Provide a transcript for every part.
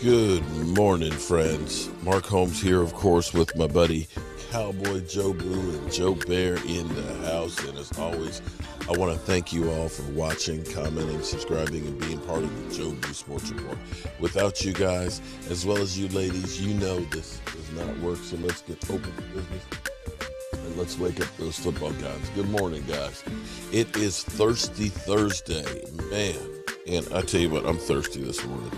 Good morning, friends. Mark Holmes here, of course, with my buddy Cowboy Joe Blue and Joe Bear in the house. And as always, I want to thank you all for watching, commenting, subscribing, and being part of the Joe Blue Sports Report. Without you guys, as well as you ladies, you know this does not work. So let's get open for business and let's wake up those football guys. Good morning, guys. It is Thirsty Thursday, man. And I tell you what, I'm thirsty this morning.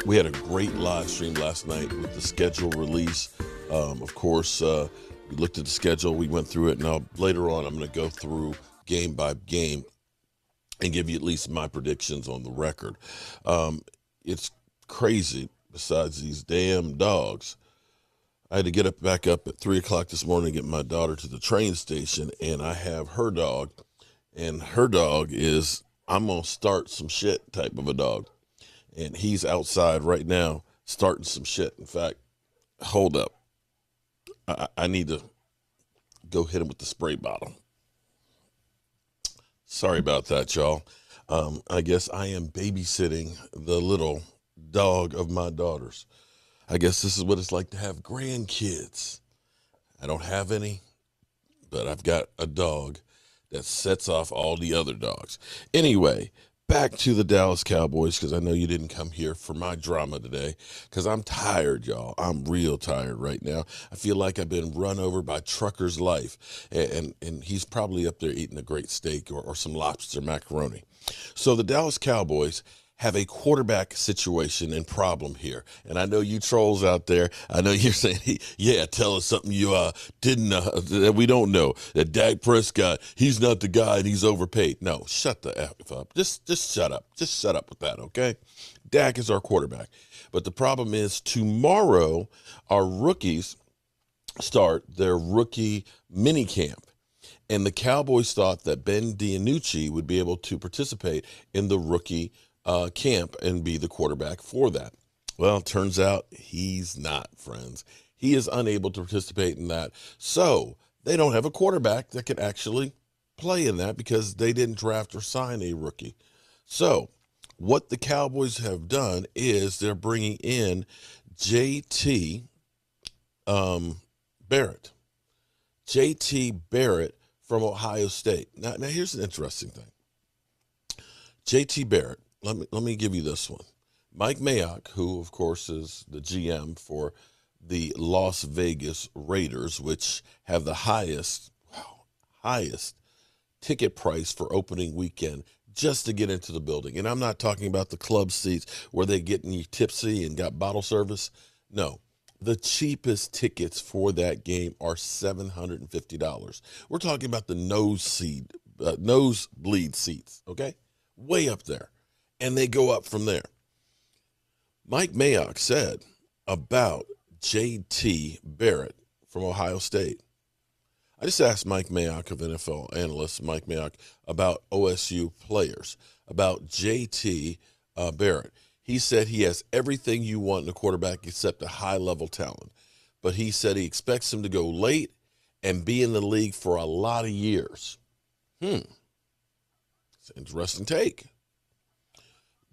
We had a great live stream last night with the schedule release. Of course, we looked at the schedule, we went through it. Now, later on, I'm going to go through game by game and give you at least my predictions on the record. It's crazy, besides these damn dogs. I had to get back up at 3 o'clock this morning to get my daughter to the train station, and I have her dog, and her dog is, I'm going to start some shit type of a dog. And he's outside right now starting some shit. In fact, hold up. I need to go hit him with the spray bottle. Sorry about that, y'all. I guess I am babysitting the little dog of my daughters. I guess this is what it's like to have grandkids. I don't have any, but I've got a dog that sets off all the other dogs. Anyway, back to the Dallas Cowboys, because I know you didn't come here for my drama today, because I'm tired, y'all. I'm real tired right now. I feel like I've been run over by Trucker's Life, and he's probably up there eating a great steak or some lobster macaroni. So the Dallas Cowboys have a quarterback situation and problem here. And I know you trolls out there, I know you're saying, yeah, tell us something you didn't that we don't know. That Dak Prescott, he's not the guy and he's overpaid. No, shut the F up. Just shut up. Just shut up with that, okay? Dak is our quarterback. But the problem is tomorrow our rookies start their rookie mini camp. And the Cowboys thought that Ben DiNucci would be able to participate in the rookie camp and be the quarterback for that. Well, it turns out he's not, friends. He is unable to participate in that. So they don't have a quarterback that can actually play in that because they didn't draft or sign a rookie. So what the Cowboys have done is they're bringing in JT Barrett. JT Barrett from Ohio State. Now here's an interesting thing. JT Barrett. Let me give you this one. Mike Mayock, who, of course, is the GM for the Las Vegas Raiders, which have the highest ticket price for opening weekend just to get into the building. And I'm not talking about the club seats where they getting you tipsy and got bottle service. No, the cheapest tickets for that game are $750. We're talking about the nosebleed seats, okay? Way up there. And they go up from there. Mike Mayock said about JT Barrett from Ohio State. I just asked Mike Mayock of NFL analyst Mike Mayock about OSU players, about JT Barrett. He said he has everything you want in a quarterback except a high-level talent. But he said he expects him to go late and be in the league for a lot of years. It's an interesting take.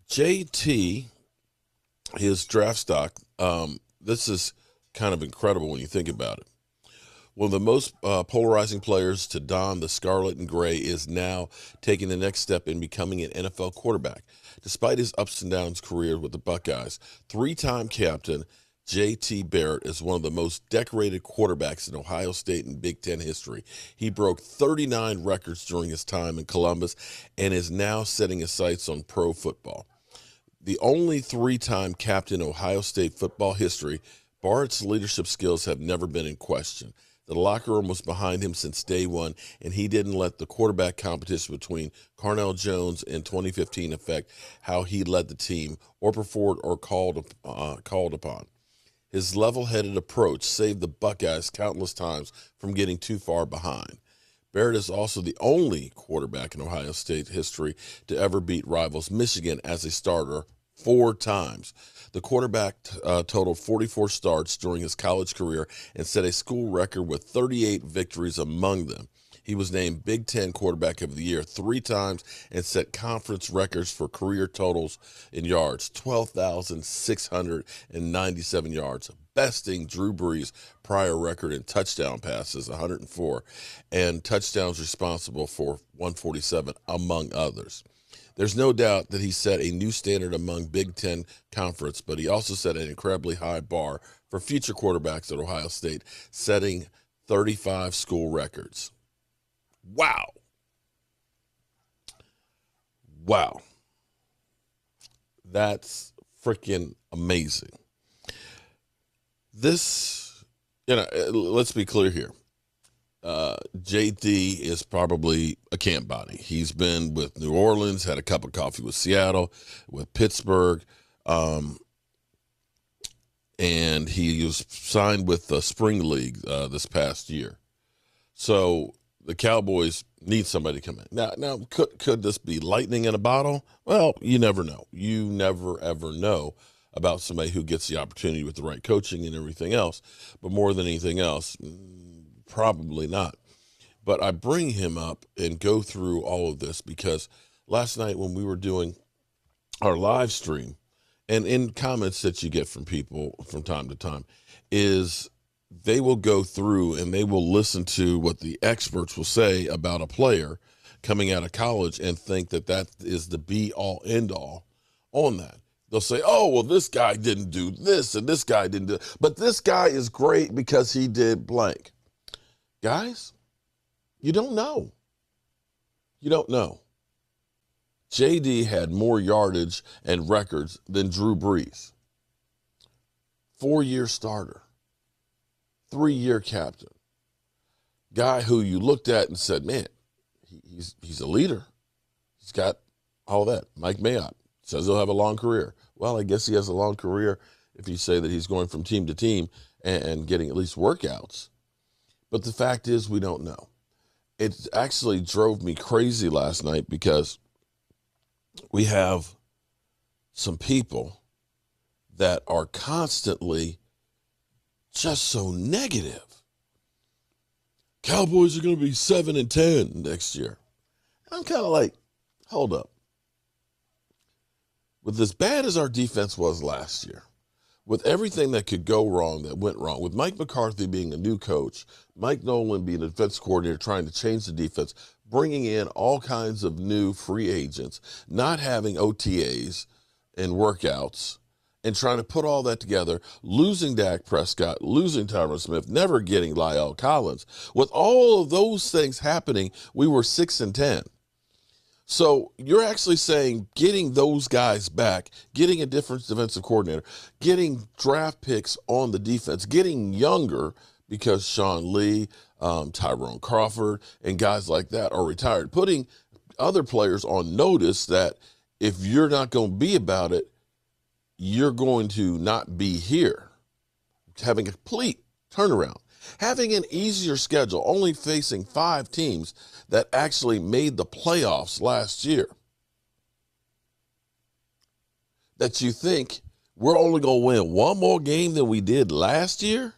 JT, his draft stock, this is kind of incredible when you think about it. One of the most polarizing players to don the scarlet and gray is now taking the next step in becoming an NFL quarterback. Despite his ups and downs career with the Buckeyes, three-time captain JT Barrett is one of the most decorated quarterbacks in Ohio State and Big Ten history. He broke 39 records during his time in Columbus and is now setting his sights on pro football. The only three-time captain in Ohio State football history, Barrett's leadership skills have never been in question. The locker room was behind him since day one, and he didn't let the quarterback competition between Carnell Jones in 2015 affect how he led the team or performed or called upon. His level-headed approach saved the Buckeyes countless times from getting too far behind. Barrett is also the only quarterback in Ohio State history to ever beat rivals Michigan as a starter 4 times. The quarterback totaled 44 starts during his college career and set a school record with 38 victories among them. He was named Big Ten Quarterback of the Year 3 times and set conference records for career totals in yards, 12,697 yards, besting Drew Brees' prior record in touchdown passes, 104, and touchdowns responsible for 147, among others. There's no doubt that he set a new standard among Big Ten conference, but he also set an incredibly high bar for future quarterbacks at Ohio State, setting 35 school records. Wow. Wow. That's freaking amazing. This, let's be clear here. JD is probably a camp body. He's been with New Orleans, had a cup of coffee with Seattle, with Pittsburgh, and he was signed with the Spring League this past year. So the Cowboys need somebody to come in. Now, could this be lightning in a bottle? Well, you never know. You never, ever know about somebody who gets the opportunity with the right coaching and everything else. But more than anything else, probably not. But I bring him up and go through all of this because last night when we were doing our live stream, and in comments that you get from people from time to time, is they will go through and they will listen to what the experts will say about a player coming out of college and think that that is the be-all, end-all on that. They'll say, oh, well, this guy didn't do this and this guy didn't do it. But this guy is great because he did blank. Guys, you don't know. You don't know. JD had more yardage and records than Drew Brees. 4-year starter. 3-year captain. Guy who you looked at and said, man, he's a leader. He's got all that. Mike Mayock says he'll have a long career. Well, I guess he has a long career if you say that he's going from team to team and getting at least workouts. But the fact is, we don't know. It actually drove me crazy last night because we have some people that are constantly just so negative. Cowboys are going to be 7-10 next year. I'm kind of like, hold up. With as bad as our defense was last year, with everything that could go wrong, that went wrong, with Mike McCarthy being a new coach, Mike Nolan being a defense coordinator trying to change the defense, bringing in all kinds of new free agents, not having OTAs and workouts, and trying to put all that together, losing Dak Prescott, losing Tyron Smith, never getting La'el Collins. With all of those things happening, we were 6-10. So you're actually saying getting those guys back, getting a different defensive coordinator, getting draft picks on the defense, getting younger because Sean Lee, Tyrone Crawford, and guys like that are retired, putting other players on notice that if you're not going to be about it, you're going to not be here. Having a complete turnaround. Having an easier schedule, only facing 5 teams that actually made the playoffs last year. That you think we're only going to win one more game than we did last year?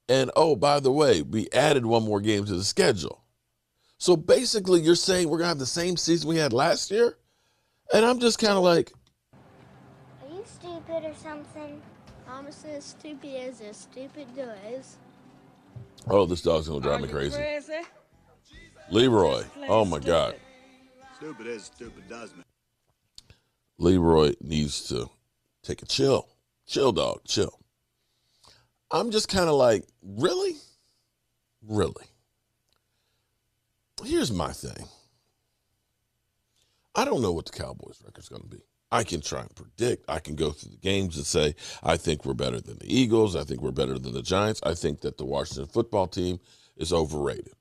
And, oh, by the way, we added one more game to the schedule. So basically you're saying we're going to have the same season we had last year? And I'm just kind of like, are you stupid or something? I'm as stupid as a stupid does. oh, this dog's going to drive me crazy. Leroy, oh my God. Stupid as stupid does, man. Leroy needs to take a chill. Chill, dog, chill. I'm just kind of like, really? Really? Here's my thing. I don't know what the Cowboys record's going to be. I can try and predict. I can go through the games and say, I think we're better than the Eagles. I think we're better than the Giants. I think that the Washington football team is overrated.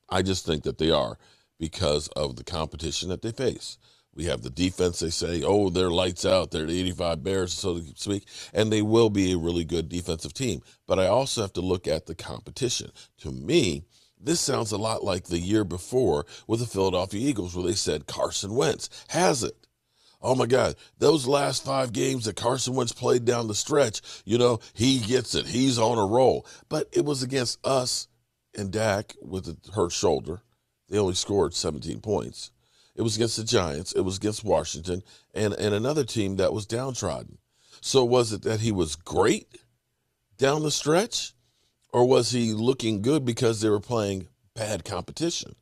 I just think that they are because of the competition that they face. We have the defense. They say, oh, they're lights out. They're the 85 Bears, so to speak, and they will be a really good defensive team. But I also have to look at the competition. To me, this sounds a lot like the year before with the Philadelphia Eagles where they said Carson Wentz has it. Oh, my God, those last 5 games that Carson Wentz played down the stretch, he gets it. He's on a roll. But it was against us and Dak with a hurt shoulder They only scored 17 points. It was against the Giants. It was against Washington and another team that was downtrodden. So was it that he was great down the stretch, or was he looking good because they were playing bad competition?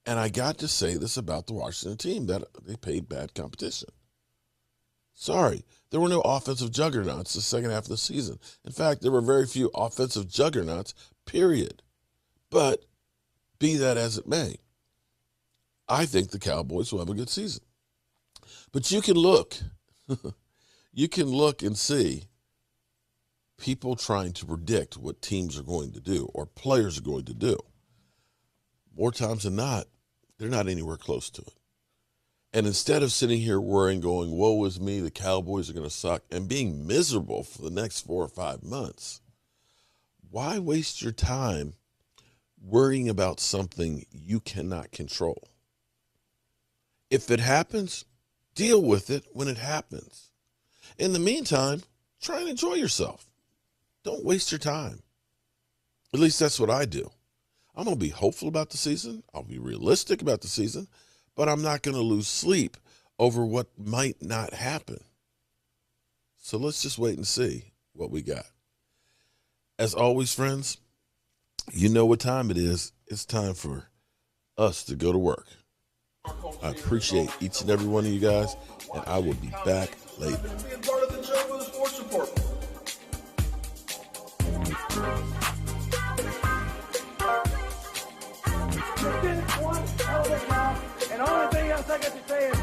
And I got to say this about the Washington team, that they played bad competition. Sorry, there were no offensive juggernauts the second half of the season. In fact, there were very few offensive juggernauts, period. But be that as it may, I think the Cowboys will have a good season. But you can look, you can look and see people trying to predict what teams are going to do or players are going to do. More times than not, they're not anywhere close to it. And instead of sitting here worrying, going, woe is me, the Cowboys are going to suck, and being miserable for the next 4 or 5 months, why waste your time worrying about something you cannot control? If it happens, deal with it when it happens. In the meantime, try and enjoy yourself. Don't waste your time. At least that's what I do. I'm going to be hopeful about the season. I'll be realistic about the season, but I'm not going to lose sleep over what might not happen. So let's just wait and see what we got. As always, friends, you know what time it is. It's time for us to go to work. I appreciate each and every one of you guys, and I will be back later. Being part of the show for the sports report. You did one hell of a job, and the only thing else I got to say is